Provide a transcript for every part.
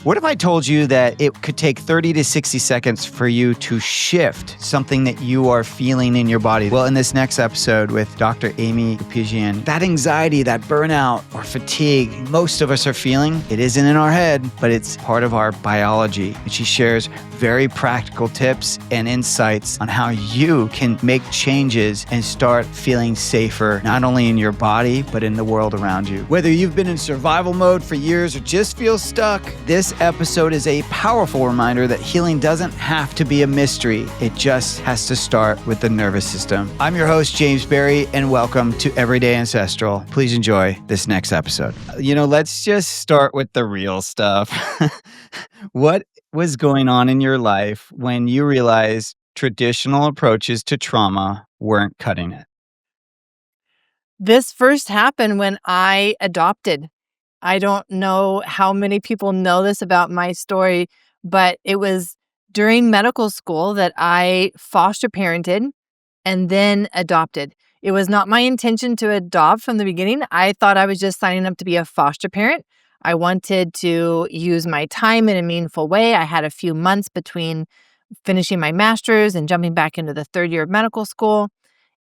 What if I told you that it could take 30 to 60 seconds for you to shift something that you are feeling in your body? Well, in this next episode with Dr. Aimie Apigian, that anxiety, that burnout or fatigue most of us are feeling, it isn't in our head, but it's part of our biology. And she shares very practical tips and insights on how you can make changes and start feeling safer, not only in your body, but in the world around you. Whether you've been in survival mode for years or just feel stuck, this episode is a powerful reminder that healing doesn't have to be a mystery. It just has to start with the nervous system. I'm your host, James Berry, and welcome to Everyday Ancestral. Please enjoy this next episode. Let's just start with the real stuff. What was going on in your life when you realized traditional approaches to trauma weren't cutting it? This first happened when I adopted. I don't know how many people know this about my story, but it was during medical school that I foster parented and then adopted. It was not my intention to adopt from the beginning. I thought I was just signing up to be a foster parent. I wanted to use my time in a meaningful way. I had a few months between finishing my master's and jumping back into the third year of medical school.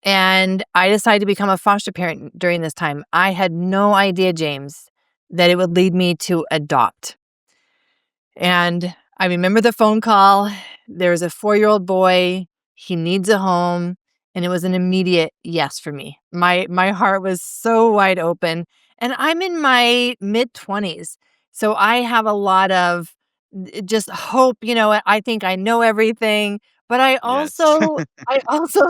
And I decided to become a foster parent during this time. I had no idea, James, that it would lead me to adopt. And I remember the phone call. There was a 4-year-old boy. He needs a home. And it was an immediate yes for me. My heart was so wide open. And I'm in my mid-20s. So I have a lot of just hope. I think I know everything. But I also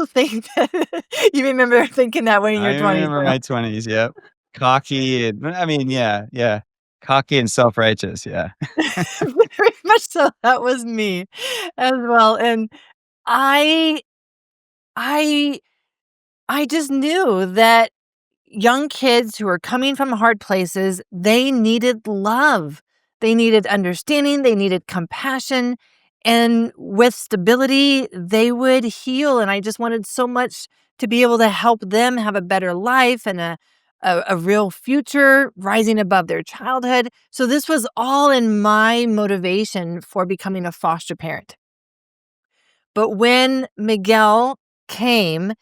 think that you remember thinking that way in your I 20s. remember my 20s, yep. Cocky and, yeah. Cocky and self-righteous, yeah. Very much so. That was me as well. And I I I just knew that young kids who were coming from hard places, they needed love. They needed understanding, they needed compassion, and with stability, they would heal. And I just wanted so much to be able to help them have a better life and a real future rising above their childhood. So this was all in my motivation for becoming a foster parent. But when Miguel came,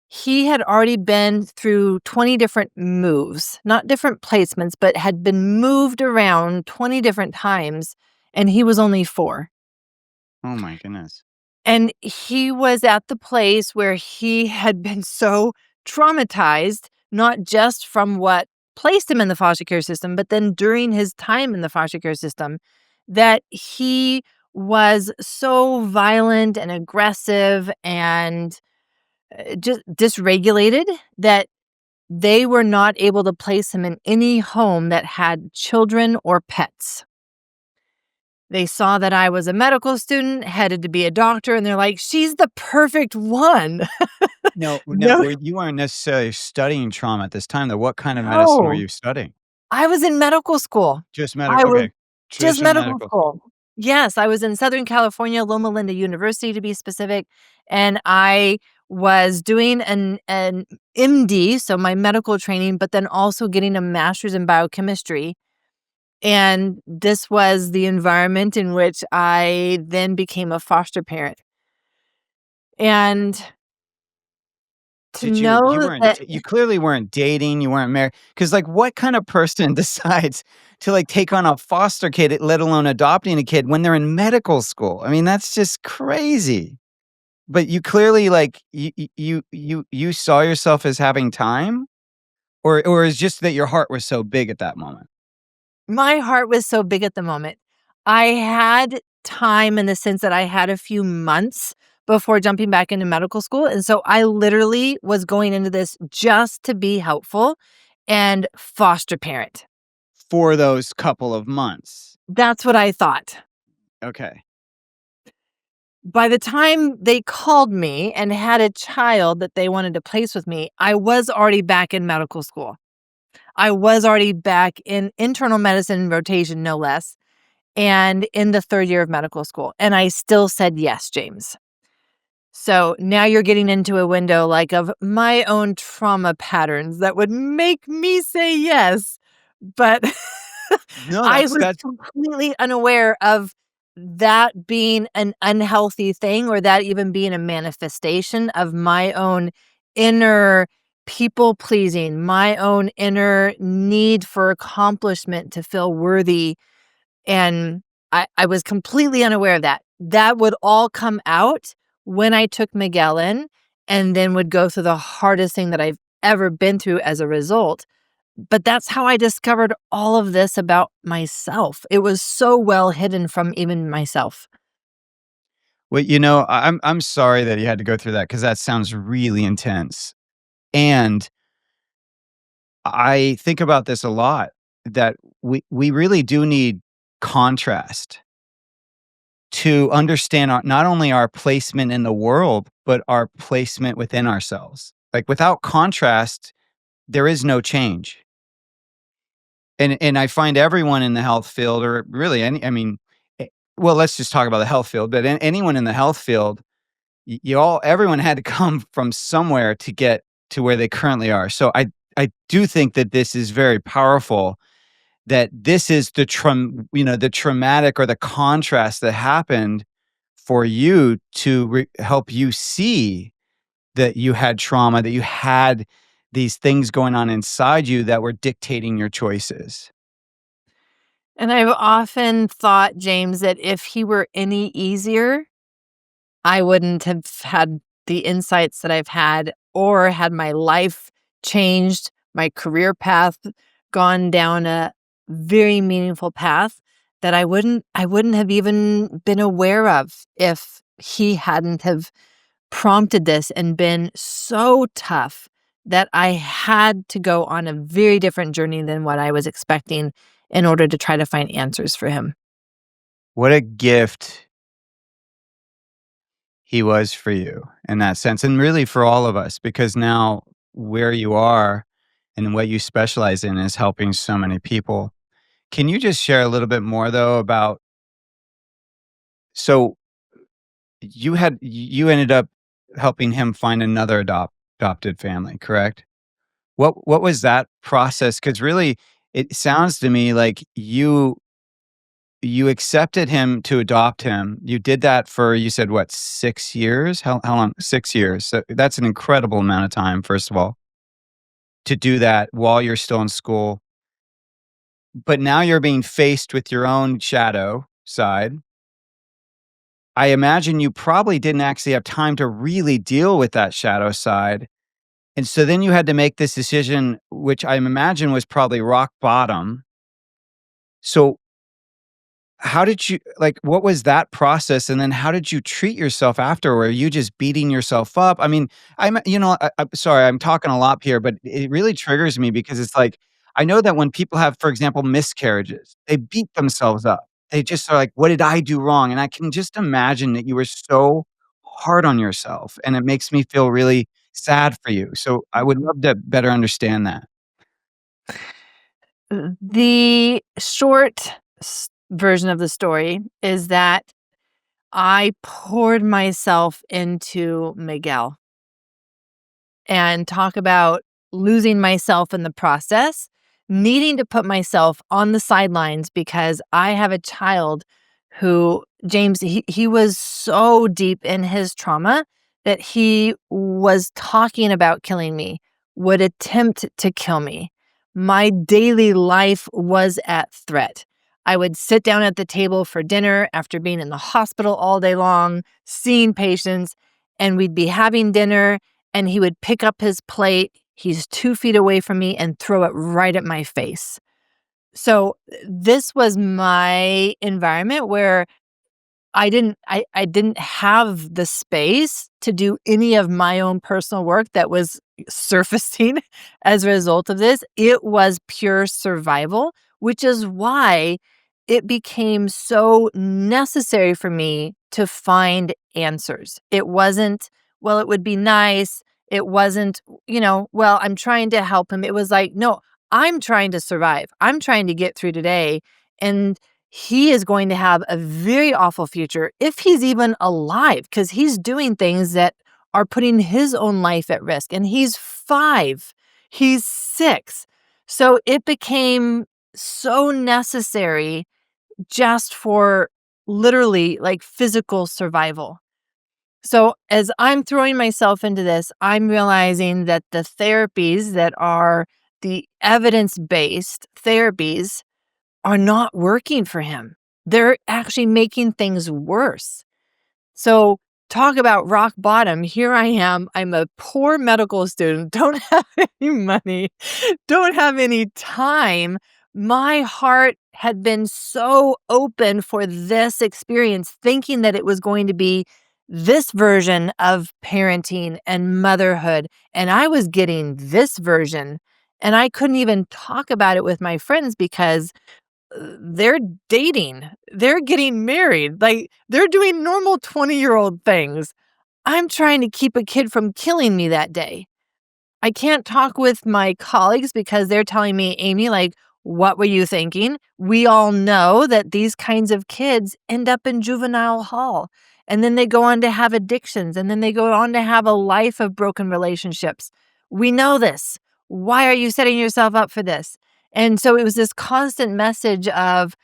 he had already been through 20 different moves, not different placements, but had been moved around 20 different times, and he was only 4. Oh my goodness. And he was at the place where he had been so traumatized, not just from what placed him in the foster care system, but then during his time in the foster care system, that he was so violent and aggressive and just dysregulated that they were not able to place him in any home that had children or pets. They saw that I was a medical student, headed to be a doctor, and they're like, she's the perfect one. No, No. you weren't necessarily studying trauma at this time, though. What kind of medicine were No, you studying? I was in medical school. Just I medical, was okay. just Traditional medical medical. school. Yes, I was in Southern California, Loma Linda University to be specific, and I was doing an MD, so my medical training, but then also getting a master's in biochemistry. And this was the environment in which I then became a foster parent. And to know that You clearly weren't dating, you weren't married. Because, like, what kind of person decides to, like, take on a foster kid, let alone adopting a kid when they're in medical school? I mean, that's just crazy. But you clearly, like, you saw yourself as having time? Or is just that your heart was so big at that moment? my heart was so big at the moment. I had time in the sense that I had a few months before jumping back into medical school. And so I literally was going into this just to be helpful and foster parent. For those couple of months. That's what I thought. Okay. By the time they called me and had a child that they wanted to place with me, I was already back in medical school. I was already back in internal medicine rotation, no less, and in the third year of medical school. And I still said yes, James. So now you're getting into a window like of my own trauma patterns that would make me say yes. But No, I that's was that's completely unaware of that being an unhealthy thing or that even being a manifestation of my own inner people pleasing, my own inner need for accomplishment to feel worthy. And I was completely unaware of that. That would all come out when I took Miguel in and then would go through the hardest thing that I've ever been through as a result. But that's how I discovered all of this about myself. It was so well hidden from even myself. well, I'm sorry that you had to go through that because that sounds really intense. And I think about this a lot that we really do need contrast to understand not only our placement in the world, but our placement within ourselves. Like without contrast, there is no change. And I find everyone in the health field, or really any, I mean, well, let's just talk about the health field. But anyone in the health field, everyone had to come from somewhere to get to where they currently are. So I do think that this is very powerful. That this is the traumatic or the contrast that happened for you to help you see that you had trauma, that you had these things going on inside you that were dictating your choices. And I've often thought, James, that if he were any easier, I wouldn't have had the insights that I've had or had my life changed, my career path gone down a very meaningful path that I wouldn't have even been aware of if he hadn't have prompted this and been so tough that I had to go on a very different journey than what I was expecting in order to try to find answers for him. What a gift he was for you in that sense, and really for all of us, because now where you are and what you specialize in is helping so many people. Can you just share a little bit more though about so you ended up helping him find another adopted family, correct? What was that process? Because really, it sounds to me like you accepted him to adopt him. You did that for you said what 6 years? How long? 6 years. So that's an incredible amount of time. First of all, to do that while you're still in school, but now you're being faced with your own shadow side. I imagine you probably didn't actually have time to really deal with that shadow side. And so then you had to make this decision, which I imagine was probably rock bottom. So how did you like, what was that process? And then how did you treat yourself after? Were you just beating yourself up? I mean, I'm sorry, I'm talking a lot here, but it really triggers me because it's like, I know that when people have, for example, miscarriages, they beat themselves up. They just are like, what did I do wrong? And I can just imagine that you were so hard on yourself. And it makes me feel really sad for you. So I would love to better understand that. The short version of the story is that I poured myself into Miguel and talk about losing myself in the process, needing to put myself on the sidelines because I have a child who, James, he was so deep in his trauma that he was talking about killing me, would attempt to kill me. My daily life was at threat. I would sit down at the table for dinner after being in the hospital all day long, seeing patients, and we'd be having dinner and he would pick up his plate. He's 2 feet away from me and throw it right at my face. So this was my environment where I didn't have the space to do any of my own personal work that was surfacing as a result of this. It was pure survival, which is why it became so necessary for me to find answers. It wasn't, well, it would be nice. It wasn't, well, I'm trying to help him. It was like, no, I'm trying to survive. I'm trying to get through today. And he is going to have a very awful future if he's even alive because he's doing things that are putting his own life at risk. And he's 5, he's 6. So it became so necessary just for literally like physical survival. So as I'm throwing myself into this, I'm realizing that the therapies that are the evidence-based therapies are not working for him. They're actually making things worse. So talk about rock bottom. Here I am. I'm a poor medical student, don't have any money, don't have any time. My heart had been so open for this experience, thinking that it was going to be this version of parenting and motherhood. And I was getting this version. And I couldn't even talk about it with my friends because they're dating, they're getting married, like they're doing normal 20-year-old things. I'm trying to keep a kid from killing me that day. I can't talk with my colleagues because they're telling me, Aimie, like, what were you thinking? We all know that these kinds of kids end up in juvenile hall. And then they go on to have addictions. And then they go on to have a life of broken relationships. We know this. Why are you setting yourself up for this? And so it was this constant message of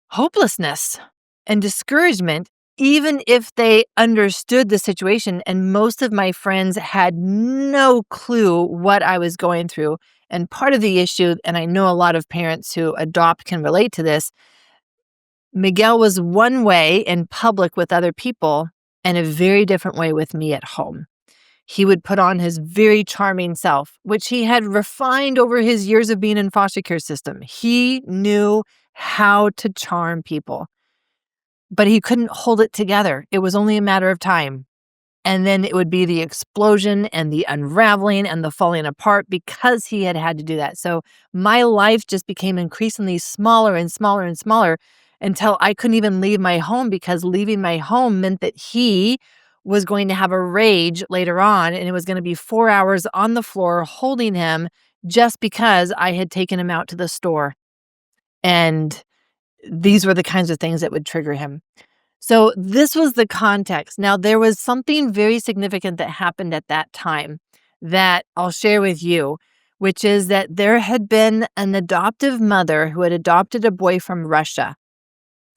hopelessness and discouragement, even if they understood the situation. And most of my friends had no clue what I was going through. And part of the issue, and I know a lot of parents who adopt can relate to this, Miguel was one way in public with other people and a very different way with me at home. He would put on his very charming self, which he had refined over his years of being in foster care system. He knew how to charm people, but he couldn't hold it together. It was only a matter of time. And then it would be the explosion and the unraveling and the falling apart because he had had to do that. So my life just became increasingly smaller and smaller and smaller until I couldn't even leave my home because leaving my home meant that he was going to have a rage later on, and it was going to be 4 hours on the floor holding him just because I had taken him out to the store. And these were the kinds of things that would trigger him. So this was the context. Now, there was something very significant that happened at that time that I'll share with you, which is that there had been an adoptive mother who had adopted a boy from Russia.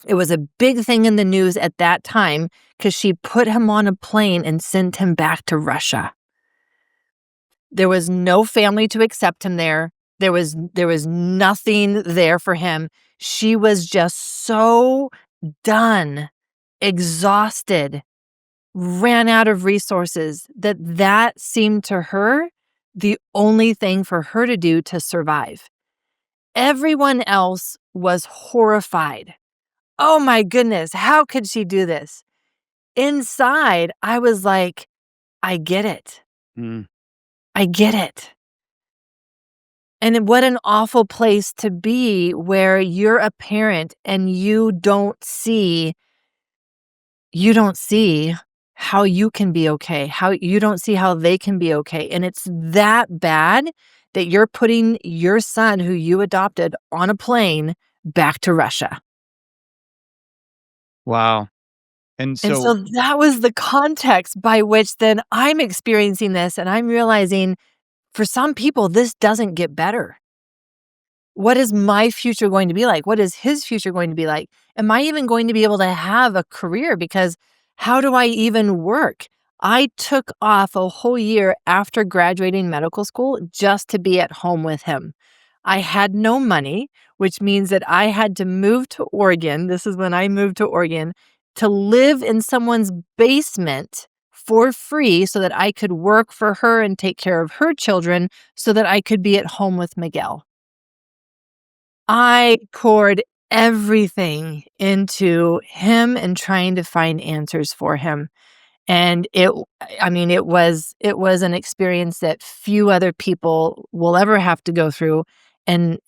It was a big thing in the news at that time because she put him on a plane and sent him back to Russia. There was no family to accept him there. There was nothing there for him. She was just so done, exhausted, ran out of resources that seemed to her the only thing for her to do to survive. Everyone else was horrified. Oh my goodness, how could she do this? Inside, I was like, I get it. Mm. I get it. And what an awful place to be where you're a parent and you don't see how you can be okay, how you don't see how they can be okay. And it's that bad that you're putting your son who you adopted on a plane back to Russia. Wow. And And so, so that was the context by which then I'm experiencing this and I'm realizing for some people, this doesn't get better. What is my future going to be like? What is his future going to be like? Am I even going to be able to have a career? Because how do I even work? I took off a whole year after graduating medical school just to be at home with him. I had no money, which means that I had to move to Oregon. This is when I moved to Oregon to live in someone's basement for free so that I could work for her and take care of her children so that I could be at home with Miguel. I poured everything into him and trying to find answers for him. And it was an experience that few other people will ever have to go through and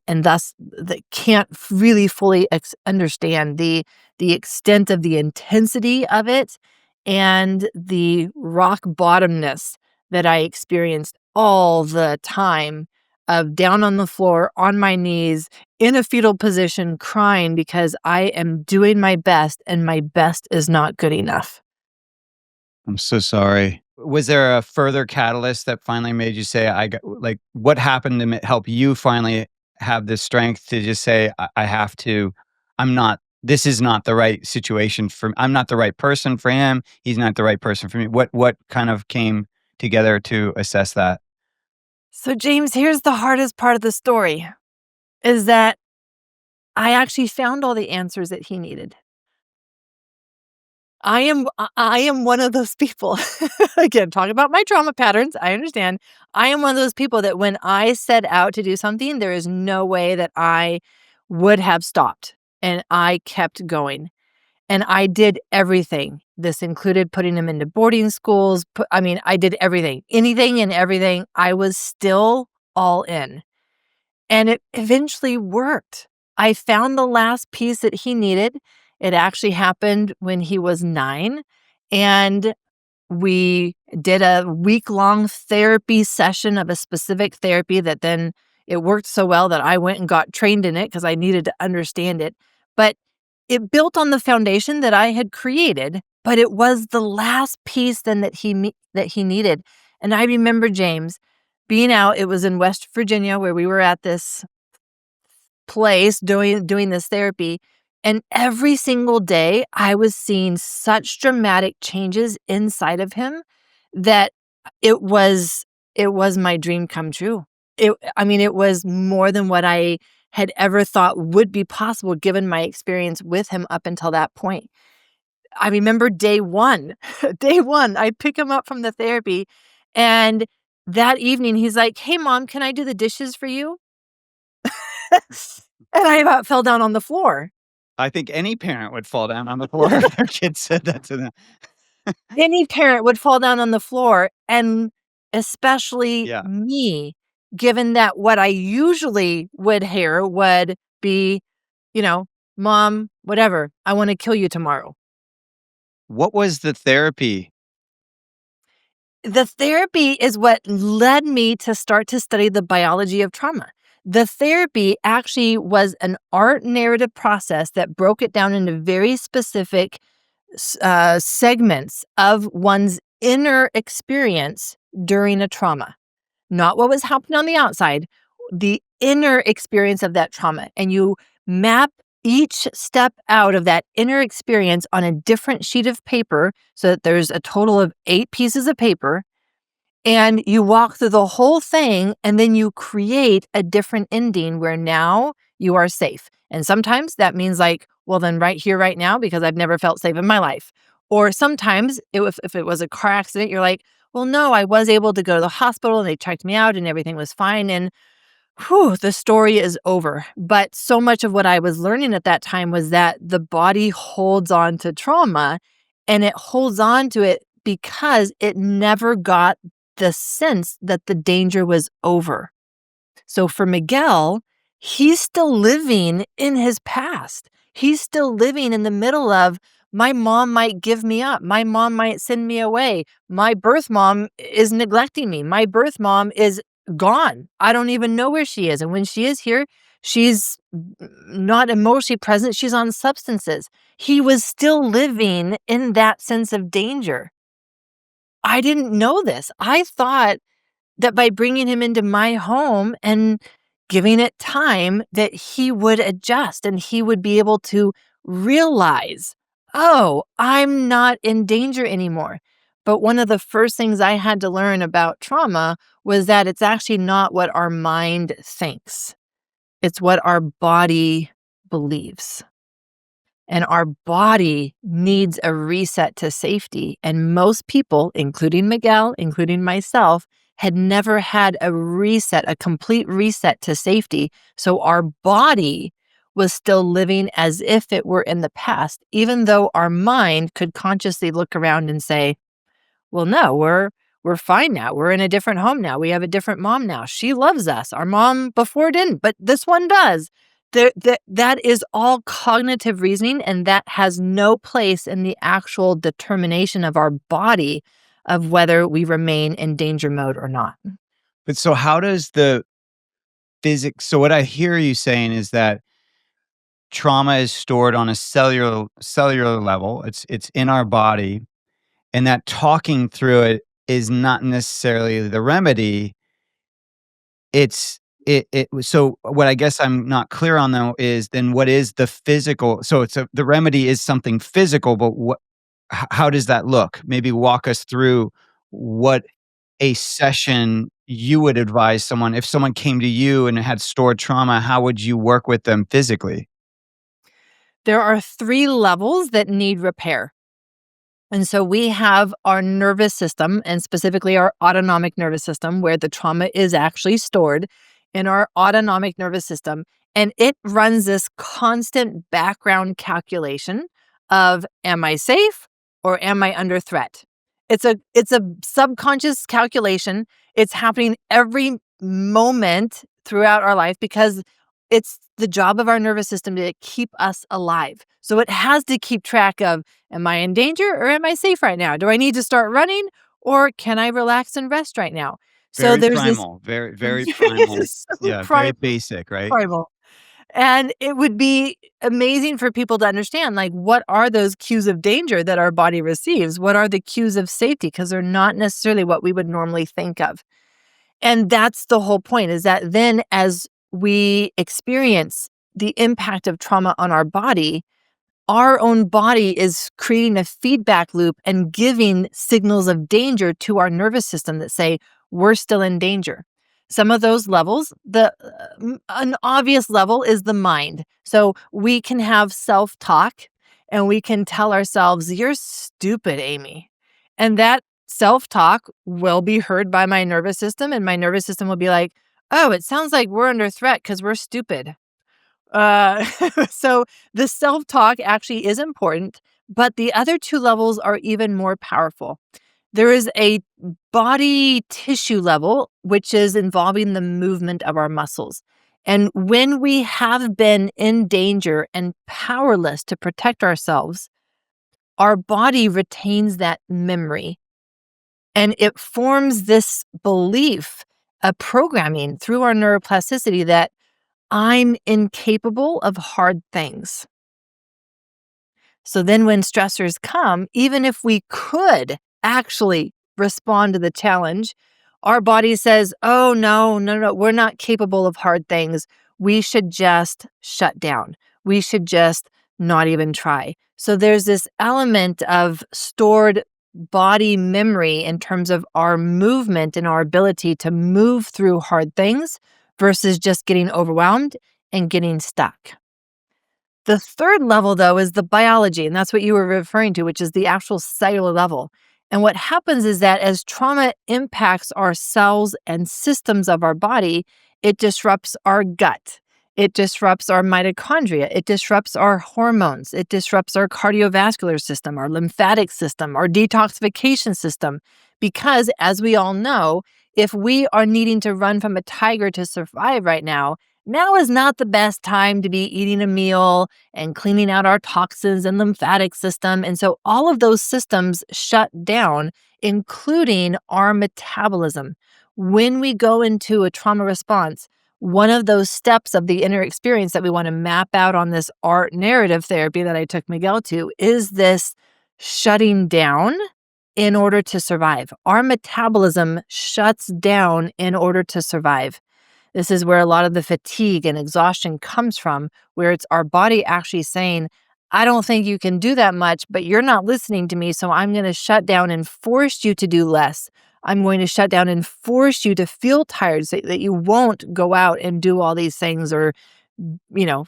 thus that can't really fully understand the extent of the intensity of it and the rock bottomness that I experienced all the time of down on the floor, on my knees, in a fetal position, crying because I am doing my best and my best is not good enough. I'm so sorry. Was there a further catalyst that finally made you say, I got, like, what happened to help you finally have the strength to just say, I have to, I'm not, this is not the right situation for, I'm not the right person for him. He's not the right person for me. What kind of came together to assess that? So, James, here's the hardest part of the story is that I actually found all the answers that he needed. I am one of those people. Again, talk about my trauma patterns. I understand. I am one of those people that when I set out to do something, there is no way that I would have stopped. And I kept going. And I did everything. This included putting him into boarding schools. I did everything. Anything and everything. I was still all in. And it eventually worked. I found the last piece that he needed. It actually happened when he was 9. And we did a week-long therapy session of a specific therapy that then it worked so well that I went and got trained in it because I needed to understand it. But it built on the foundation that I had created, but it was the last piece then that he needed. And I remember, James, being out, it was in West Virginia where we were at this place doing this therapy. And every single day I was seeing such dramatic changes inside of him that it was my dream come true. It was more than what I had ever thought would be possible given my experience with him up until that point. I remember day one, I pick him up from the therapy and that evening he's like, "Hey mom, can I do the dishes for you?" And I about fell down on the floor. I think any parent would fall down on the floor if their kid said that to them. Any parent would fall down on the floor, and especially Yeah. me, given that what I usually would hear would be, "Mom, whatever, I wanna kill you tomorrow." What was the therapy? The therapy is what led me to start to study the biology of trauma. The therapy actually was an art narrative process that broke it down into very specific segments of one's inner experience during a trauma. Not what was happening on the outside, the inner experience of that trauma. And you map each step out of that inner experience on a different sheet of paper so that there's a total of 8 pieces of paper. And you walk through the whole thing and then you create a different ending where now you are safe. And sometimes that means like, well, then right here, right now, because I've never felt safe in my life. Or sometimes if it was a car accident, you're like, well, no, I was able to go to the hospital and they checked me out and everything was fine. And whew, the story is over. But so much of what I was learning at that time was that the body holds on to trauma and it holds on to it because it never got the sense that the danger was over. So for Miguel, he's still living in his past. He's still living in the middle of, my mom might give me up. My mom might send me away. My birth mom is neglecting me. My birth mom is gone. I don't even know where she is. And when she is here, she's not emotionally present. She's on substances. He was still living in that sense of danger. I didn't know this. I thought that by bringing him into my home and giving it time that he would adjust and he would be able to realize, oh, I'm not in danger anymore. But one of the first things I had to learn about trauma was that it's actually not what our mind thinks. It's what our body believes. And our body needs a reset to safety. And most people, including Miguel, including myself, had never had a reset, a complete reset to safety. So our body was still living as if it were in the past, even though our mind could consciously look around and say, well, no, we're fine now. We're in a different home now. We have a different mom now. She loves us. Our mom before didn't, but this one does. That is all cognitive reasoning, and that has no place in the actual determination of our body of whether we remain in danger mode or not. But so how does the physics, so what I hear you saying is that trauma is stored on a cellular level. It's in our body, and that talking through it is not necessarily the remedy. It's So what I guess I'm not clear on though is then what is the physical? So the remedy is something physical, but how does that look? Maybe walk us through what a session you would advise someone if someone came to you and had stored trauma. How would you work with them physically? There are 3 levels that need repair. And so we have our nervous system, and specifically our autonomic nervous system, where the trauma is actually stored in our autonomic nervous system. And it runs this constant background calculation of, am I safe or am I under threat? It's a subconscious calculation. It's happening every moment throughout our life because it's the job of our nervous system to keep us alive. So it has to keep track of, am I in danger or am I safe right now? Do I need to start running or can I relax and rest right now? So Very there's this primal, very, very primal. so Yeah, very basic, right? primal. And it would be amazing for people to understand, like, what are those cues of danger that our body receives? What are the cues of safety? Because they're not necessarily what we would normally think of. And that's the whole point, is that then as we experience the impact of trauma on our own body is creating a feedback loop and giving signals of danger to our nervous system that say, we're still in danger. Some of those levels, an obvious level is the mind. So we can have self-talk and we can tell ourselves, you're stupid, Aimie. And that self-talk will be heard by my nervous system, and my nervous system will be like, oh, it sounds like we're under threat because we're stupid. Uh, so the self-talk actually is important, but the other 2 levels are even more powerful. There is a body tissue level, which is involving the movement of our muscles. And when we have been in danger and powerless to protect ourselves, our body retains that memory. And it forms this belief, a programming through our neuroplasticity that I'm incapable of hard things. So then when stressors come, even if we could actually respond to the challenge, our body says, oh, no, we're not capable of hard things. We should just shut down. We should just not even try. So there's this element of stored body memory in terms of our movement and our ability to move through hard things versus just getting overwhelmed and getting stuck. The 3rd level, though, is the biology, and that's what you were referring to, which is the actual cellular level. And what happens is that as trauma impacts our cells and systems of our body, it disrupts our gut. It disrupts our mitochondria. It disrupts our hormones. It disrupts our cardiovascular system, our lymphatic system, our detoxification system. Because, as we all know, if we are needing to run from a tiger to survive right now is not the best time to be eating a meal and cleaning out our toxins and lymphatic system. And so all of those systems shut down, including our metabolism. When we go into a trauma response, one of those steps of the inner experience that we want to map out on this art narrative therapy that I took Miguel to is this shutting down in order to survive. Our metabolism shuts down in order to survive. This is where a lot of the fatigue and exhaustion comes from, where it's our body actually saying, I don't think you can do that much, but you're not listening to me, so I'm going to shut down and force you to do less. I'm going to shut down and force you to feel tired so that you won't go out and do all these things or,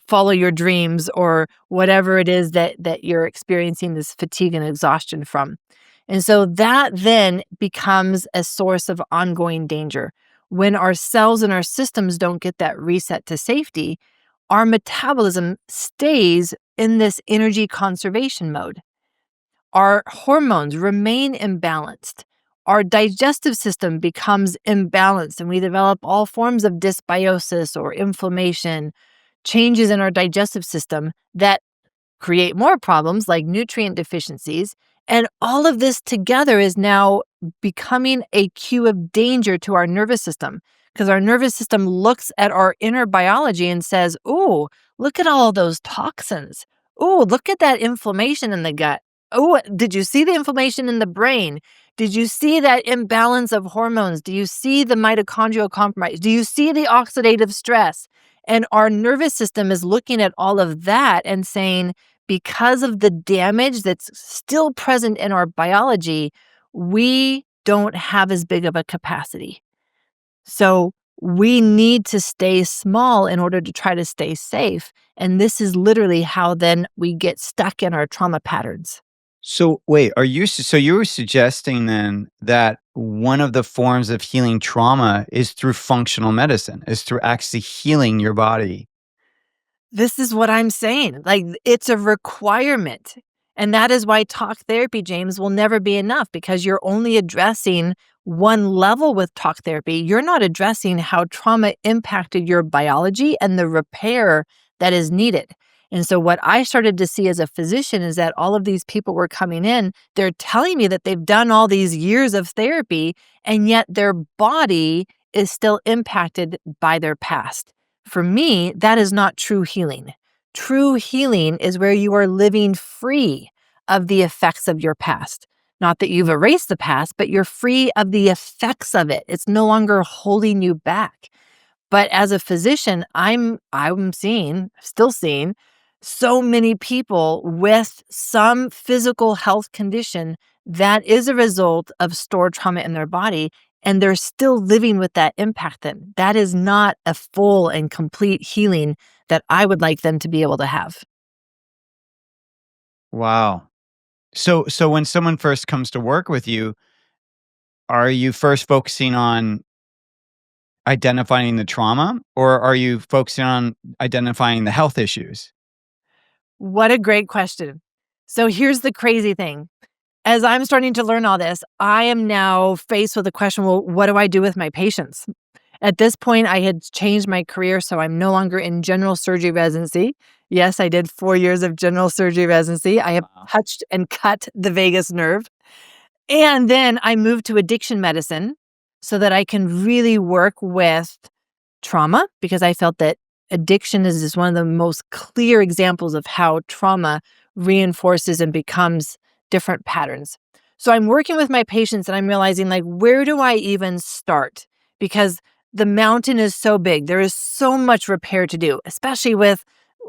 follow your dreams or whatever it is that you're experiencing this fatigue and exhaustion from. And so that then becomes a source of ongoing danger. When our cells and our systems don't get that reset to safety, our metabolism stays in this energy conservation mode. Our hormones remain imbalanced. Our digestive system becomes imbalanced, and we develop all forms of dysbiosis or inflammation, changes in our digestive system that create more problems like nutrient deficiencies. And all of this together is now becoming a cue of danger to our nervous system, because our nervous system looks at our inner biology and says, oh, look at all those toxins. Oh, look at that inflammation in the gut. Oh, did you see the inflammation in the brain? Did you see that imbalance of hormones? Do you see the mitochondrial compromise? Do you see the oxidative stress? And our nervous system is looking at all of that and saying, because of the damage that's still present in our biology, we don't have as big of a capacity. So we need to stay small in order to try to stay safe. And this is literally how then we get stuck in our trauma patterns. So wait, so you were suggesting then that one of the forms of healing trauma is through functional medicine, is through actually healing your body. This is what I'm saying. Like, it's a requirement. And that is why talk therapy, James, will never be enough because you're only addressing one level with talk therapy. You're not addressing how trauma impacted your biology and the repair that is needed. And so, what I started to see as a physician is that all of these people were coming in, they're telling me that they've done all these years of therapy, and yet their body is still impacted by their past. For me, that is not true healing. True healing is where you are living free of the effects of your past. Not that you've erased the past, but you're free of the effects of it. It's no longer holding you back. But as a physician, I'm still seeing so many people with some physical health condition that is a result of stored trauma in their body, and they're still living with that impact then. That is not a full and complete healing that I would like them to be able to have. Wow. So when someone first comes to work with you, are you first focusing on identifying the trauma, or are you focusing on identifying the health issues? What a great question. So here's the crazy thing. As I'm starting to learn all this, I am now faced with the question, well, what do I do with my patients? At this point, I had changed my career, so I'm no longer in general surgery residency. Yes, I did 4 years of general surgery residency. I have Wow. touched and cut the vagus nerve. And then I moved to addiction medicine so that I can really work with trauma because I felt that addiction is just one of the most clear examples of how trauma reinforces and becomes different patterns. So I'm working with my patients and I'm realizing, like, where do I even start? Because the mountain is so big. There is so much repair to do, especially with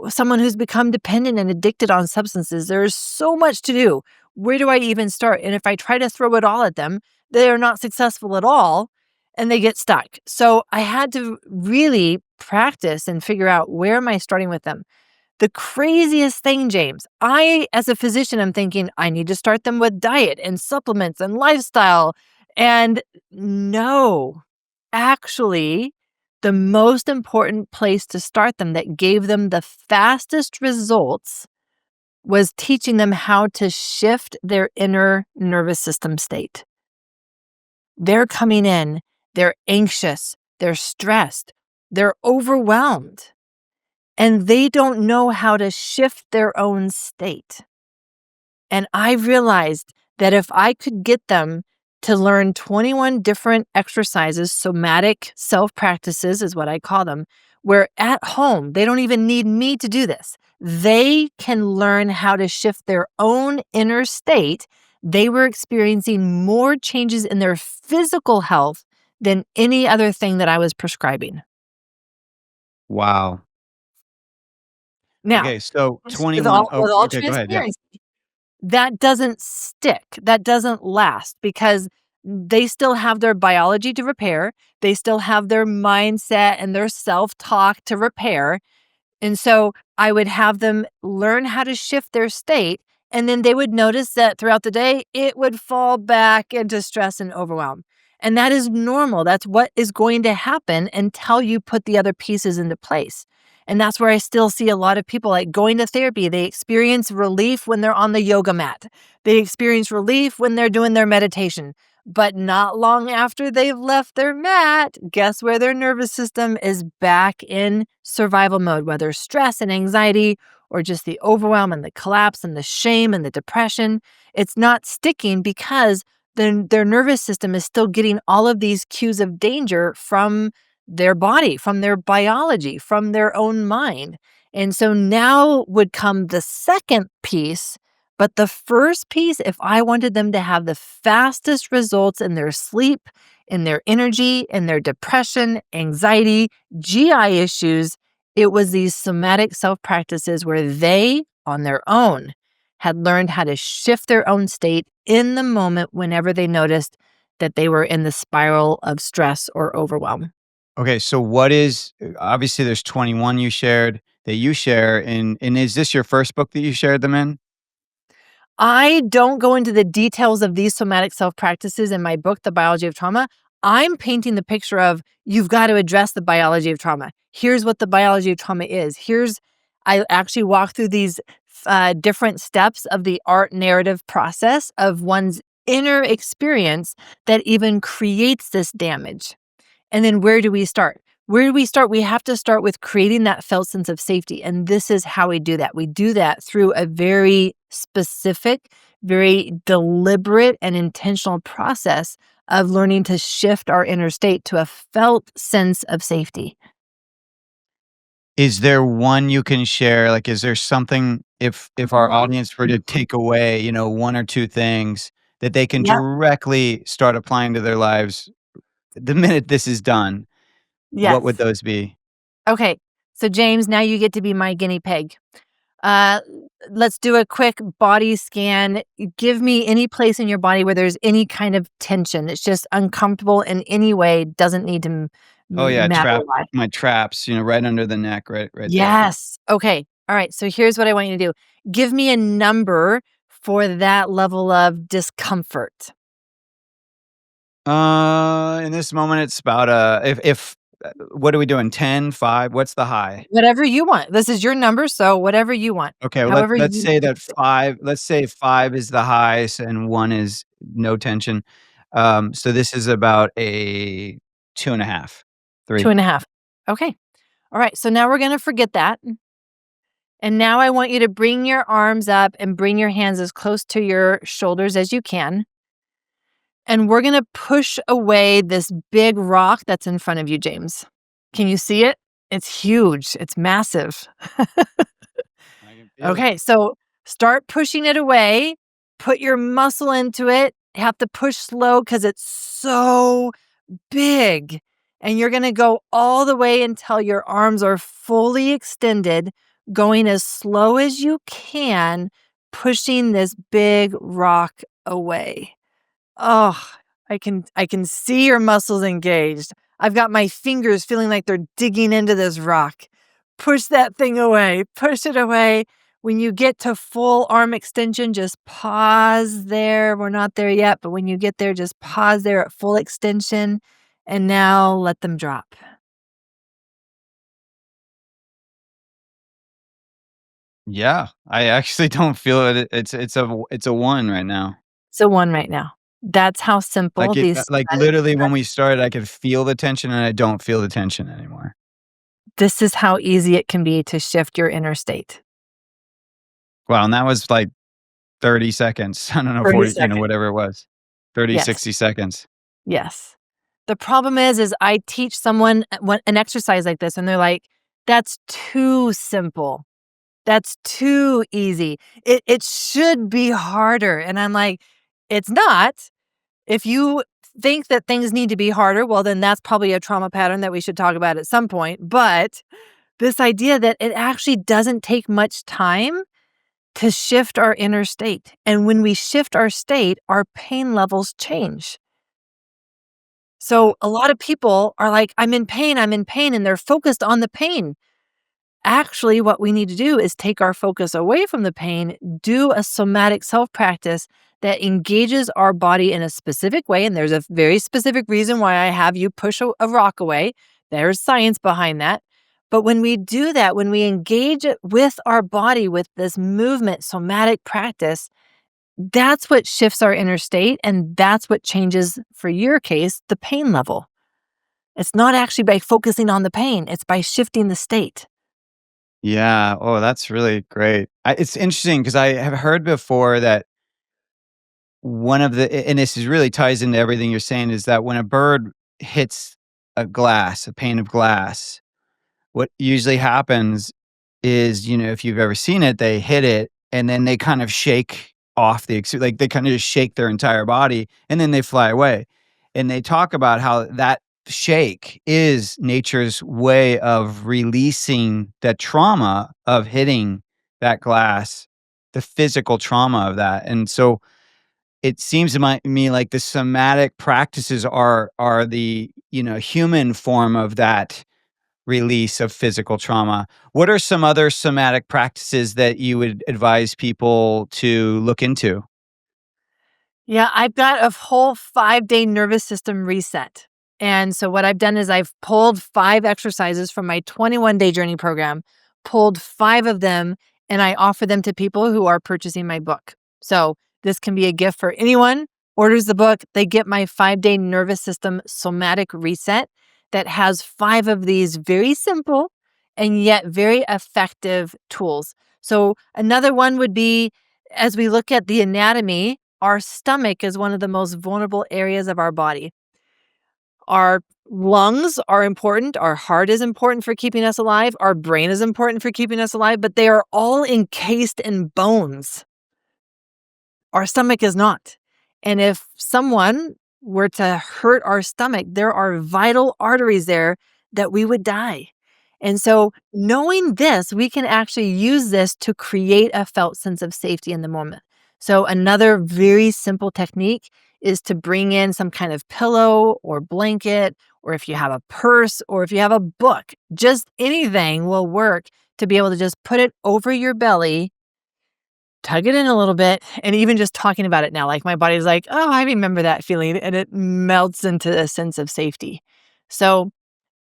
someone who's become dependent and addicted on substances. There is so much to do. Where do I even start? And if I try to throw it all at them, they are not successful at all and they get stuck. So I had to really practice and figure out, where am I starting with them? The craziest thing, James, I, as a physician, am thinking I need to start them with diet and supplements and lifestyle. And no, actually, the most important place to start them that gave them the fastest results was teaching them how to shift their inner nervous system state. They're coming in, they're anxious, they're stressed, they're overwhelmed, and they don't know how to shift their own state. And I realized that if I could get them to learn 21 different exercises, somatic self practices is what I call them, where at home, they don't even need me to do this. They can learn how to shift their own inner state. They were experiencing more changes in their physical health than any other thing that I was prescribing. Wow. Now, Okay, so with 21. all, Oh, with all okay, go ahead. Yeah. transparency, that doesn't stick. That doesn't last because they still have their biology to repair. They still have their mindset and their self-talk to repair. And so I would have them learn how to shift their state. And then they would notice that throughout the day, it would fall back into stress and overwhelm. And that is normal. That's what is going to happen until you put the other pieces into place. And that's where I still see a lot of people like going to therapy. They experience relief when they're on the yoga mat. They experience relief when they're doing their meditation. But not long after they've left their mat, guess where their nervous system is back in survival mode, whether stress and anxiety or just the overwhelm and the collapse and the shame and the depression. It's not sticking because their nervous system is still getting all of these cues of danger from their body, from their biology, from their own mind. And so now would come the second piece But the first piece, if I wanted them to have the fastest results in their sleep, in their energy, in their depression, anxiety, GI issues, it was these somatic self practices where they, on their own, had learned how to shift their own state in the moment whenever they noticed that they were in the spiral of stress or overwhelm. Okay, so what is obviously there's 21 you shared that you share, and is this your first book that you shared them in? I don't go into the details of these somatic self practices in my book, The Biology of Trauma. I'm painting the picture of you've got to address the biology of trauma. Here's what the biology of trauma is. I actually walk through these different steps of the art narrative process of one's inner experience that even creates this damage. And then where do we start? Where do we start? We have to start with creating that felt sense of safety. And this is how we do that. We do that through a very specific, very deliberate, and intentional process of learning to shift our inner state to a felt sense of safety. Is there one you can share? Like, is there something if our audience were to take away, one or two things that they can Yep. directly start applying to their lives the minute this is done, what would Yes. those be? Okay. So, James, now you get to be my guinea pig. Uh, let's do a quick body scan. Give me any place in your body where there's any kind of tension. It's just uncomfortable in any way. Doesn't need to Oh yeah, matter why. my traps, right under the neck, right there. Yes. Okay. All right. So here's what I want you to do. Give me a number for that level of discomfort. In this moment, it's about if what are we doing? 10, 5. What's the high? Whatever you want. This is your number, so whatever you want. Okay, well, However let's you say that 5. Let's say 5 is the highest and 1 is no tension. So this is about a 2.5, 3. 2.5. Okay. All right. So now we're going to forget that. And now I want you to bring your arms up and bring your hands as close to your shoulders as you can. And we're going to push away this big rock that's in front of you, James. Can you see it? It's huge. It's massive. I can feel it. Okay, so start pushing it away. Put your muscle into it. You have to push slow because it's so big. And you're going to go all the way until your arms are fully extended, going as slow as you can, pushing this big rock away. Oh, I can see your muscles engaged. I've got my fingers feeling like they're digging into this rock. Push that thing away. Push it away. When you get to full arm extension, just pause there. We're not there yet, but when you get there, just pause there at full extension. And now let them drop. Yeah, I actually don't feel it. It's a 1 right now. So one right now. That's how simple these Like literally when we started, I could feel the tension and I don't feel the tension anymore. this is how easy it can be to shift your inner state. Wow, and that was like 30 seconds. I don't know, 30 40, seconds. whatever it was. 30, Yes. 60 seconds. Yes. The problem is I teach someone an exercise like this and they're like, that's too simple. That's too easy. It should be harder. And I'm like, it's not. If you think that things need to be harder, well, then that's probably a trauma pattern that we should talk about at some point. But this idea that it actually doesn't take much time to shift our inner state. And when we shift our state, our pain levels change. So a lot of people are like, I'm in pain, and they're focused on the pain. Actually, what we need to do is take our focus away from the pain, do a somatic self practice that engages our body in a specific way. And there's a very specific reason why I have you push a rock away. There's science behind that. But when we do that, when we engage it with our body with this movement, somatic practice, that's what shifts our inner state. And that's what changes, for your case, the pain level. It's not actually by focusing on the pain, it's by shifting the state. Yeah. Oh, that's really great. It's interesting because I have heard before that one of and this is really ties into everything you're saying, is that when a bird hits a pane of glass, what usually happens is, if you've ever seen it, they hit it and then they kind of shake off like they kind of just shake their entire body and then they fly away. And they talk about how that shake is nature's way of releasing the trauma of hitting that glass, the physical trauma of that. And so it seems to me like the somatic practices are the, human form of that release of physical trauma. What are some other somatic practices that you would advise people to look into? Yeah, I've got a whole 5-day nervous system reset. And so what I've done is I've pulled 5 exercises from my 21-day journey program, pulled 5 of them, and I offer them to people who are purchasing my book. So this can be a gift for anyone. Orders the book, they get my 5-day nervous system somatic reset that has 5 of these very simple and yet very effective tools. So another one would be, as we look at the anatomy, our stomach is one of the most vulnerable areas of our body. Our lungs are important. Our heart is important for keeping us alive. Our brain is important for keeping us alive, but they are all encased in bones. Our stomach is not. And if someone were to hurt our stomach, there are vital arteries there that we would die. And so, knowing this, we can actually use this to create a felt sense of safety in the moment. So, another very simple technique is to bring in some kind of pillow or blanket, or if you have a purse or if you have a book, just anything will work to be able to just put it over your belly, tug it in a little bit, and even just talking about it now, like my body's like, oh, I remember that feeling, and it melts into a sense of safety. So,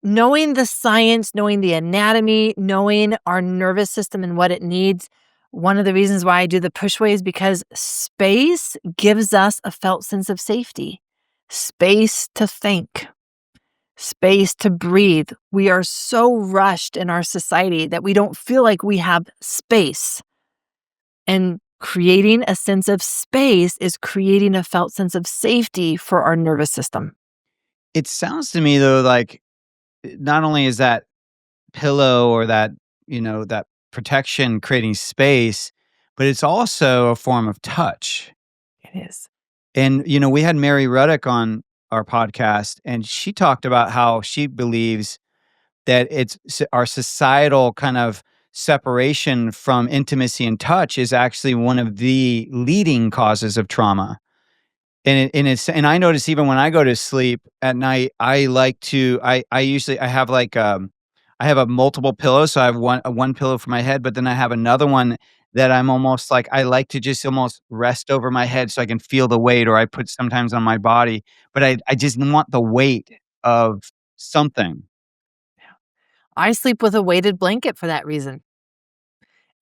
knowing the science, knowing the anatomy, knowing our nervous system and what it needs, one of the reasons why I do the push way is because space gives us a felt sense of safety, space to think, space to breathe. We are so rushed in our society that we don't feel like we have space. And creating a sense of space is creating a felt sense of safety for our nervous system. It sounds to me though like not only is that pillow or that, that protection creating space, but it's also a form of touch. It is. And, we had Mary Ruddock on our podcast, and she talked about how she believes that our societal kind of separation from intimacy and touch is actually one of the leading causes of trauma. And I notice even when I go to sleep at night, I like to I usually I have like I have a multiple pillows, so I have one pillow for my head, but then I have another one that I'm almost like I like to just almost rest over my head so I can feel the weight, or I put sometimes on my body, but I just want the weight of something. I sleep with a weighted blanket for that reason.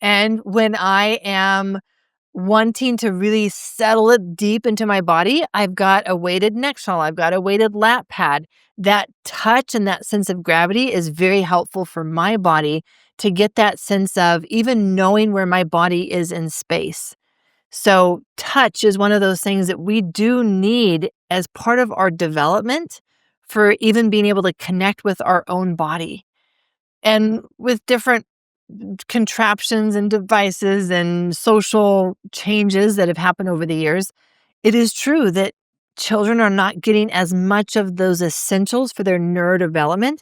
And when I am wanting to really settle it deep into my body, I've got a weighted neck shawl, I've got a weighted lap pad. That touch and that sense of gravity is very helpful for my body to get that sense of even knowing where my body is in space. So, touch is one of those things that we do need as part of our development for even being able to connect with our own body. And with different contraptions and devices and social changes that have happened over the years, it is true that children are not getting as much of those essentials for their neurodevelopment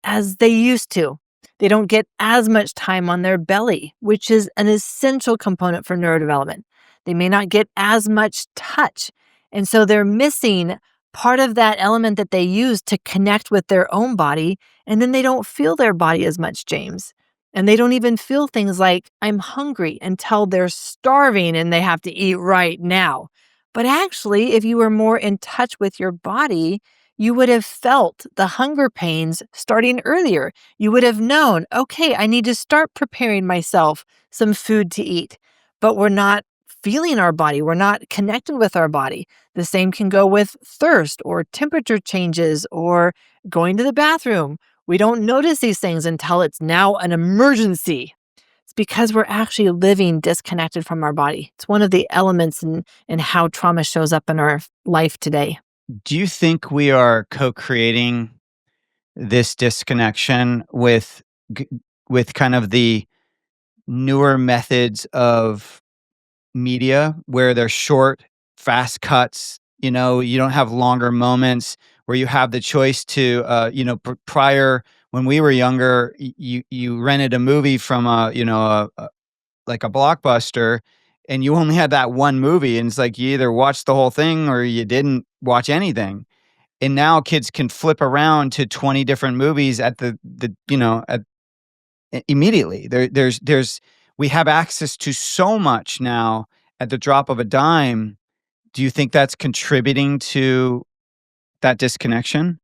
as they used to. They don't get as much time on their belly, which is an essential component for neurodevelopment. They may not get as much touch. And so they're missing part of that element that they use to connect with their own body. And then they don't feel their body as much, James. And they don't even feel things like, I'm hungry, until they're starving and they have to eat right now. But actually, if you were more in touch with your body, you would have felt the hunger pains starting earlier. You would have known, okay, I need to start preparing myself some food to eat. But we're not feeling our body. We're not connected with our body. The same can go with thirst or temperature changes or going to the bathroom. We don't notice these things until it's now an emergency. It's because we're actually living disconnected from our body. It's one of the elements in how trauma shows up in our life today. Do you think we are co-creating this disconnection with kind of the newer methods of media where they're short, fast cuts. You know, you don't have longer moments where you have the choice to, prior when we were younger, you rented a movie from like a Blockbuster, and you only had that one movie, and it's like you either watched the whole thing or you didn't watch anything. And now kids can flip around to 20 different movies at immediately. We have access to so much now at the drop of a dime. Do you think that's contributing to that disconnection?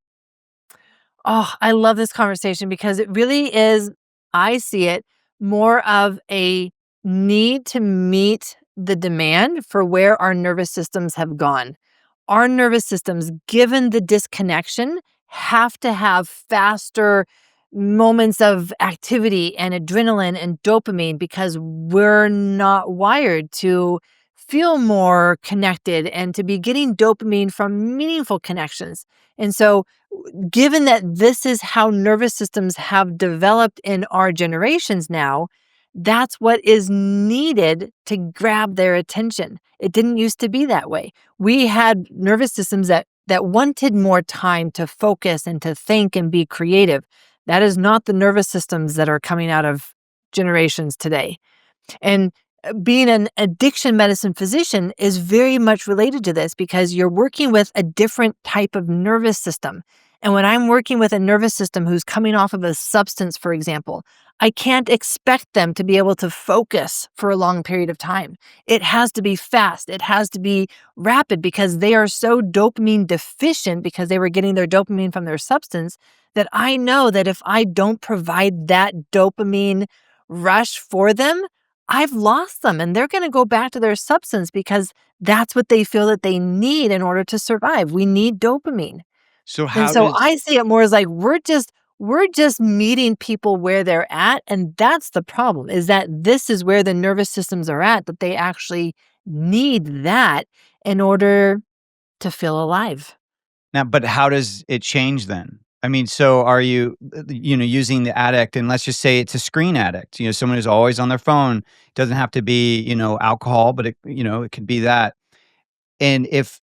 Oh, I love this conversation because it really is, I see it more of a need to meet the demand for where our nervous systems have gone. Our nervous systems, given the disconnection, have to have faster moments of activity and adrenaline and dopamine because we're not wired to feel more connected and to be getting dopamine from meaningful connections. And so, given that this is how nervous systems have developed in our generations now, that's what is needed to grab their attention. It didn't used to be that way. We had nervous systems that wanted more time to focus and to think and be creative. That is not the nervous systems that are coming out of generations today. And being an addiction medicine physician is very much related to this because you're working with a different type of nervous system. And when I'm working with a nervous system who's coming off of a substance, for example, I can't expect them to be able to focus for a long period of time. It has to be fast. It has to be rapid because they are so dopamine deficient because they were getting their dopamine from their substance that I know that if I don't provide that dopamine rush for them, I've lost them and they're going to go back to their substance because that's what they feel that they need in order to survive. We need dopamine. So And how so does I see it more as like we're just meeting people where they're at, and that's the problem is that this is where the nervous systems are at, that they actually need that in order to feel alive. Now, but how does it change then? I mean, so are you, using the addict, and let's just say it's a screen addict, someone who's always on their phone. It doesn't have to be, alcohol, but it could be that. And if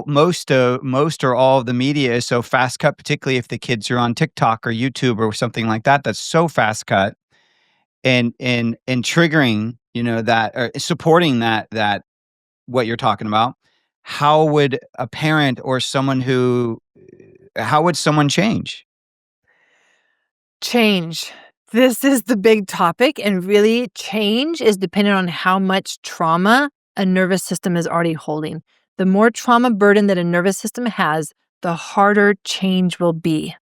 most or all of the media is so fast cut, particularly if the kids are on TikTok or YouTube or something like that, that's so fast cut and triggering, that or supporting that what you're talking about, how would a parent or someone who how would someone change? Change. This is the big topic, and really, change is dependent on how much trauma a nervous system is already holding. The more trauma burden that a nervous system has, the harder change will be,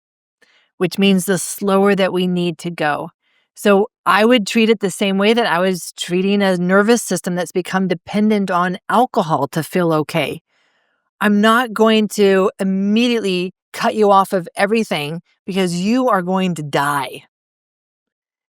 which means the slower that we need to go. So I would treat it the same way that I was treating a nervous system that's become dependent on alcohol to feel okay. I'm not going to immediately cut you off of everything because you are going to die.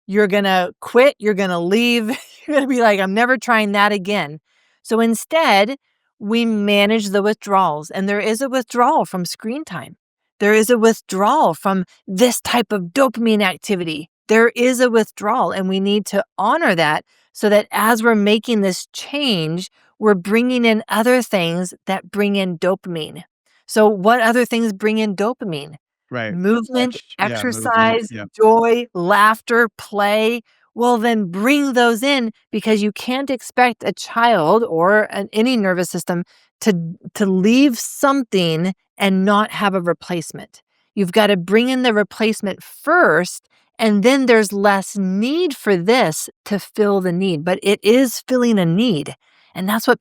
You're going to quit. You're going to leave. You're going to be like, I'm never trying that again. So instead, we manage the withdrawals. And there is a withdrawal from screen time. There is a withdrawal from this type of dopamine activity. There is a withdrawal, and we need to honor that so that as we're making this change, we're bringing in other things that bring in dopamine. So, what other things bring in dopamine? Right. Movement, Yeah, movement. exercise, Yeah. joy, laughter, play. Well, then bring those in because you can't expect a child or any nervous system to leave something and not have a replacement. You've got to bring in the replacement first, and then there's less need for this to fill the need. But it is filling a need. And that's what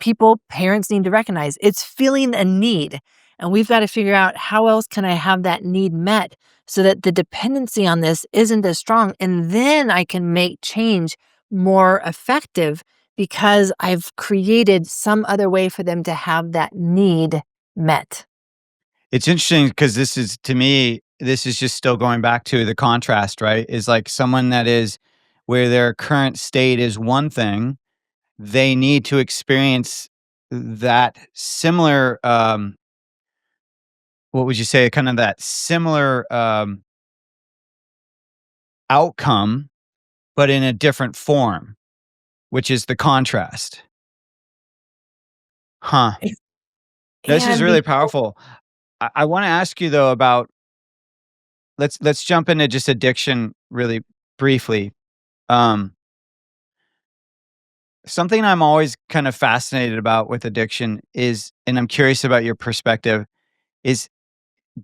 parents need to recognize. It's filling a need. And we've got to figure out how else can I have that need met so that the dependency on this isn't as strong. And then I can make change more effective because I've created some other way for them to have that need met. It's interesting because this is, to me, this is just still going back to the contrast, right? Is like someone that is where their current state is one thing, they need to experience that similar, what would you say, kind of that similar outcome, but in a different form, which is the contrast. Huh. This is And really before powerful. I want to ask you though about let's jump into just addiction really briefly. Um, Something I'm always kind of fascinated about with addiction is, and I'm curious about your perspective, is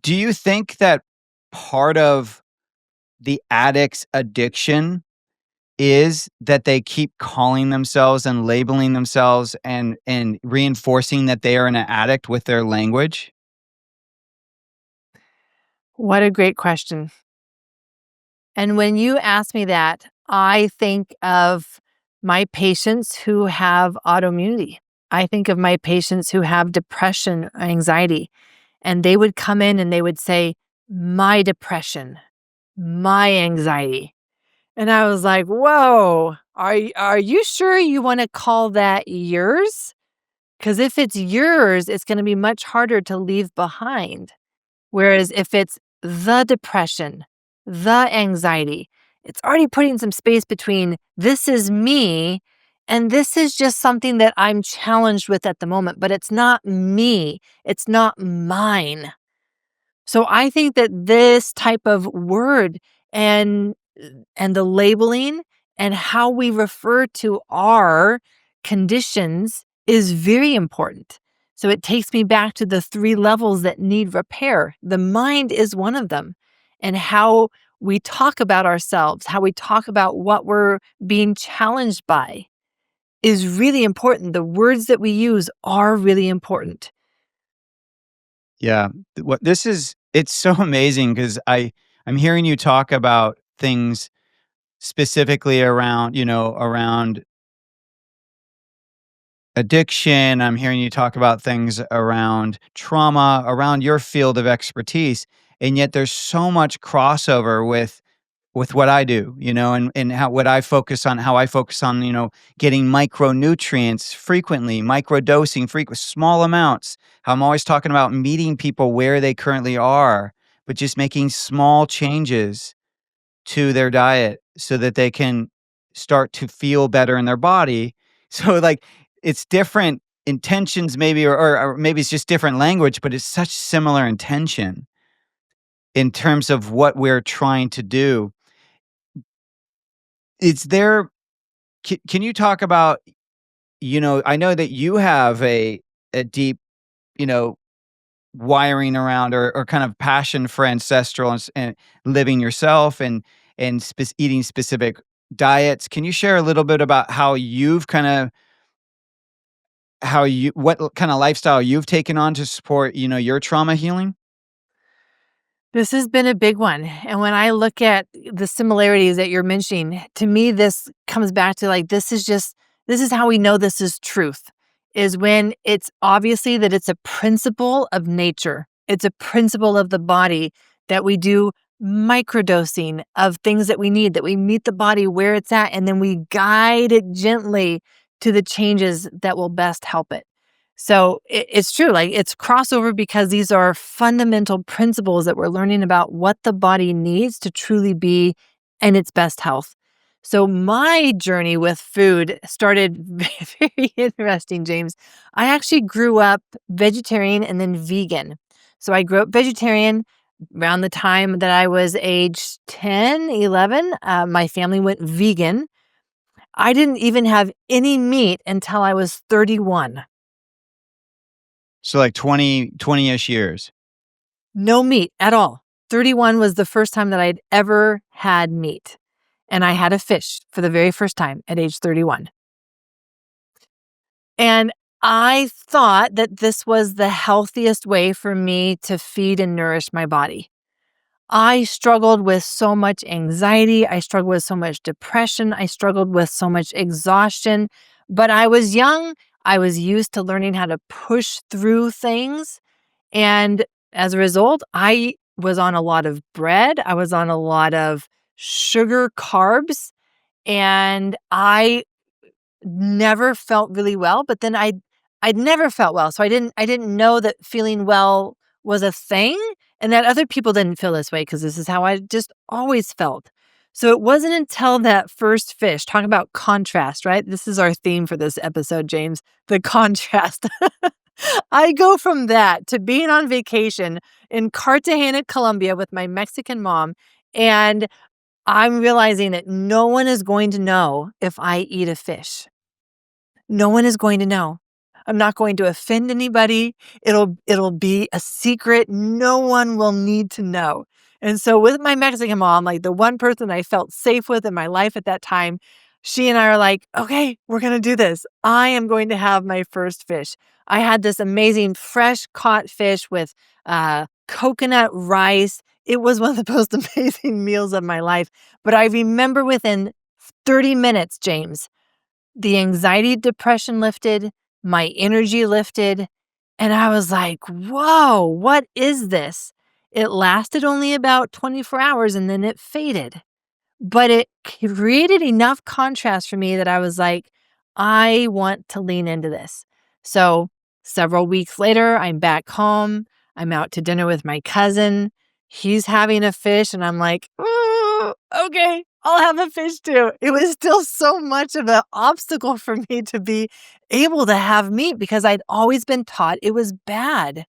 do you think that part of the addict's addiction is that they keep calling themselves and labeling themselves and reinforcing that they are an addict with their language? what a great question. And when you ask me that, I think of my patients who have autoimmunity. I think of my patients who have depression, anxiety, and they would come in and they would say, "My depression, my anxiety." And I was like, "Whoa, are you sure you want to call that yours? Because if it's yours, it's going to be much harder to leave behind. Whereas if it's the depression, the anxiety, it's already putting some space between this is me and this is just something that I'm challenged with at the moment, but it's not me. It's not mine." So I think that this type of word and and the labeling and how we refer to our conditions is very important. So it takes me back to the three levels that need repair. The mind is one of them. And how we talk about ourselves, how we talk about what we're being challenged by is really important. The words that we use are really important. Yeah. What this is it's so amazing because I'm hearing you talk about things specifically around, around addiction. I'm hearing you talk about things around trauma, around your field of expertise. And yet there's so much crossover with what I do, and how I focus on, getting micronutrients frequently, microdosing frequent small amounts. How I'm always talking about meeting people where they currently are, but just making small changes to their diet so that they can start to feel better in their body. So like it's different intentions maybe or maybe it's just different language, but it's such similar intention in terms of what we're trying to do. Is there can you talk about, I know that you have a deep, you know, wiring around or kind of passion for ancestral and living yourself and eating specific diets. Can you share a little bit about how you've kind of how you what kind of lifestyle you've taken on to support, your trauma healing? This has been a big one. And when I look at the similarities that you're mentioning, to me, this comes back to like, this is how we know this is truth, is when it's obviously that it's a principle of nature. It's a principle of the body that we do microdosing of things that we need, that we meet the body where it's at, and then we guide it gently to the changes that will best help it. So it's true, like it's crossover because these are fundamental principles that we're learning about what the body needs to truly be in its best health. So my journey with food started very interesting, James. I actually grew up vegetarian and then vegan. So I grew up vegetarian around the time that I was age 10, 11. My family went vegan. I didn't even have any meat until I was 31. So like 20-ish years. No meat at all. 31 was the first time that I'd ever had meat. And I had a fish for the very first time at age 31. And I thought that this was the healthiest way for me to feed and nourish my body. I struggled with so much anxiety. I struggled with so much depression. I struggled with so much exhaustion. But I was young. I was used to learning how to push through things. And as a result, I was on a lot of bread. I was on a lot of sugar carbs, and I never felt really well, but then I'd never felt well. So I didn't know that feeling well was a thing and that other people didn't feel this way because this is how I just always felt. So it wasn't until that first fish, talk about contrast, right? This is our theme for this episode, James, the contrast. I go from that to being on vacation in Cartagena, Colombia with my Mexican mom, and I'm realizing that no one is going to know if I eat a fish. No one is going to know. I'm not going to offend anybody. It'll be a secret. No one will need to know. And so with my Mexican mom, like the one person I felt safe with in my life at that time, she and I are like, okay, we're going to do this. I am going to have my first fish. I had this amazing fresh caught fish with coconut rice. It was one of the most amazing meals of my life. But I remember within 30 minutes, James, the anxiety, depression lifted, my energy lifted, and I was like, whoa, what is this? It lasted only about 24 hours and then it faded. But it created enough contrast for me that I was like, I want to lean into this. So several weeks later, I'm back home. I'm out to dinner with my cousin. He's having a fish, and I'm like, "Ooh, okay, I'll have a fish too." It was still so much of an obstacle for me to be able to have meat because I'd always been taught it was bad.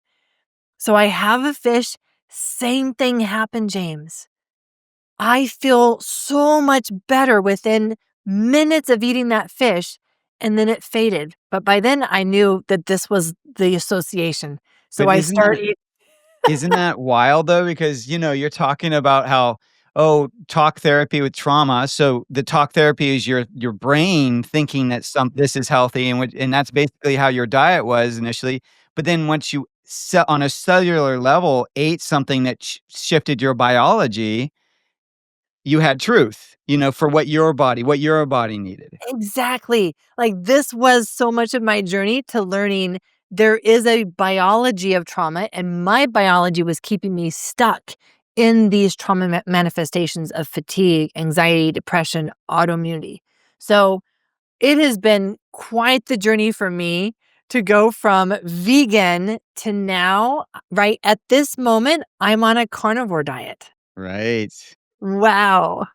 So I have a fish. Same thing happened, James. I feel so much better within minutes of eating that fish, and then it faded. But by then I knew that this was the association. So But I started. isn't that wild though? Because, you're talking about how, oh, talk therapy with trauma. So the talk therapy is your brain thinking that this is healthy, and that's basically how your diet was initially. But then once you on a cellular level ate something that shifted your biology, you had truth, for what your body needed. Exactly. Like, this was so much of my journey to learning there is a biology of trauma, and my biology was keeping me stuck in these trauma manifestations of fatigue, anxiety, depression, autoimmunity. So it has been quite the journey for me to go from vegan to now, right at this moment, I'm on a carnivore diet. Right. Wow.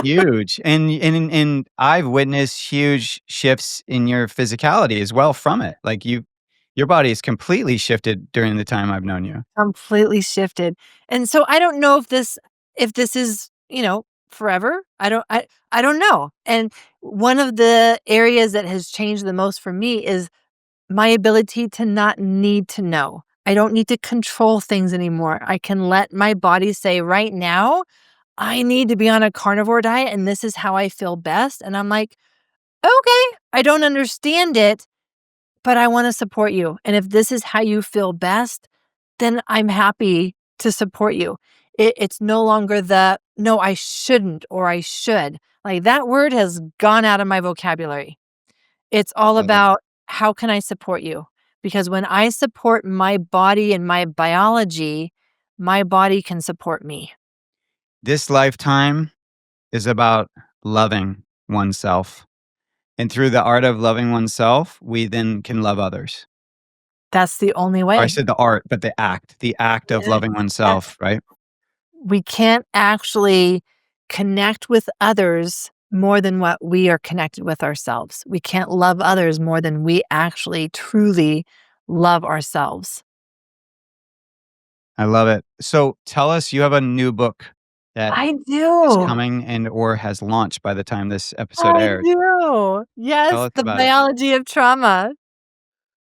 Huge. And I've witnessed huge shifts in your physicality as well from it. Like your body is completely shifted during the time I've known you. Completely shifted. And so I don't know if this is, forever. I don't know. And one of the areas that has changed the most for me is my ability to not need to know. I don't need to control things anymore. I can let my body say right now, I need to be on a carnivore diet and this is how I feel best. And I'm like, okay, I don't understand it, but I want to support you. And if this is how you feel best, then I'm happy to support you. It's no longer the no, I shouldn't or I should. Like, that word has gone out of my vocabulary. It's all Love it. about how can I support you? Because when I support my body and my biology, my body can support me. This lifetime is about loving oneself. And through the art of loving oneself, we then can love others. That's the only Or I way. said the art, but the act of Yeah. loving Yeah. oneself, right? We can't actually connect with others more than what we are connected with ourselves. We can't love others more than we actually truly love ourselves. I love it. So tell us, you have a new book that I is do. coming and or has launched by the time this episode I airs. do. Tell Yes, us the about it. biology of trauma.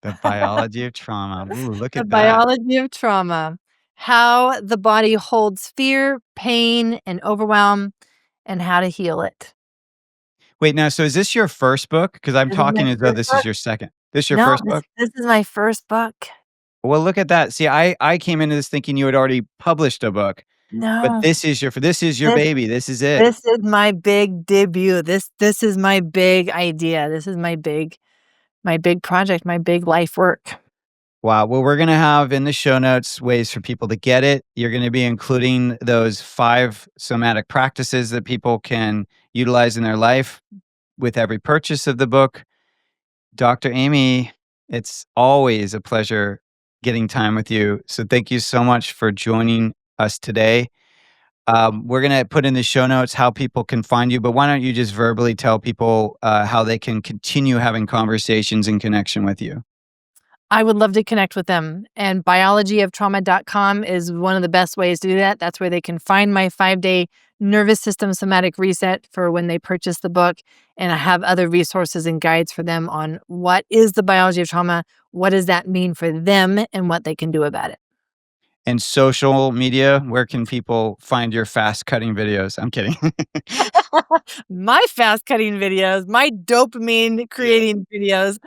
The biology of trauma. Ooh, look The at that. biology of trauma. How the body holds fear, pain, and overwhelm, and how to heal it. Wait, now, so is this your first book? Because I'm This is my talking as though first this is book. your second. This your No, first this book? this is my first book. Well, look at that. See, I came into this thinking you had already published a book, but No. this is your This baby. This is it. this is my big debut. This is my big idea. This is my big project, my big life work. Wow. Well, we're gonna have in the show notes ways for people to get it. You're gonna be including those 5 somatic practices that people can utilize in their life with every purchase of the book. Dr. Aimie, it's always a pleasure getting time with you. So thank you so much for joining us today. We're going to put in the show notes how people can find you, but why don't you just verbally tell people how they can continue having conversations in connection with you? I would love to connect with them. And biologyoftrauma.com is one of the best ways to do that. That's where they can find my 5-day nervous system somatic reset for when they purchase the book. And I have other resources and guides for them on what is the biology of trauma, what does that mean for them, and what they can do about it. And social media, where can people find your fast cutting videos? I'm kidding. My fast cutting videos, my dopamine creating videos.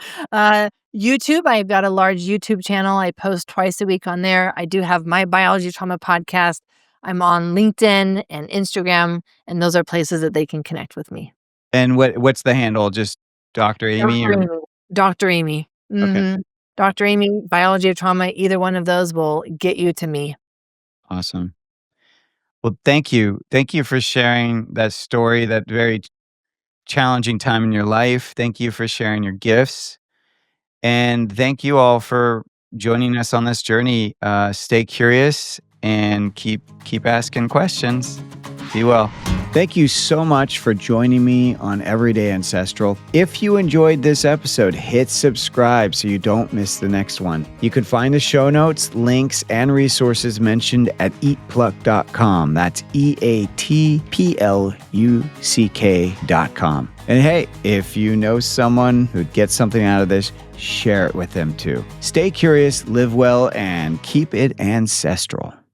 YouTube, I've got a large YouTube channel. I post twice a week on there. I do have my biology trauma podcast. I'm on LinkedIn and Instagram, and those are places that they can connect with me. And what's the handle? Just Dr. Aimie Dr. or Aimie. Dr. Aimie. okay, Dr. Aimie, biology of trauma, either one of those will get you to me. awesome. Well, thank you. Thank you for sharing that story, that very challenging time in your life. Thank you for sharing your gifts. And thank you all for joining us on this journey. Stay curious and keep asking questions. Be well. Thank you so much for joining me on Everyday Ancestral. If you enjoyed this episode, hit subscribe so you don't miss the next one. You can find the show notes, links, and resources mentioned at eatpluck.com. That's EATPLUCK.com. And hey, if you know someone who'd get something out of this, share it with them too. Stay curious, live well, and keep it ancestral.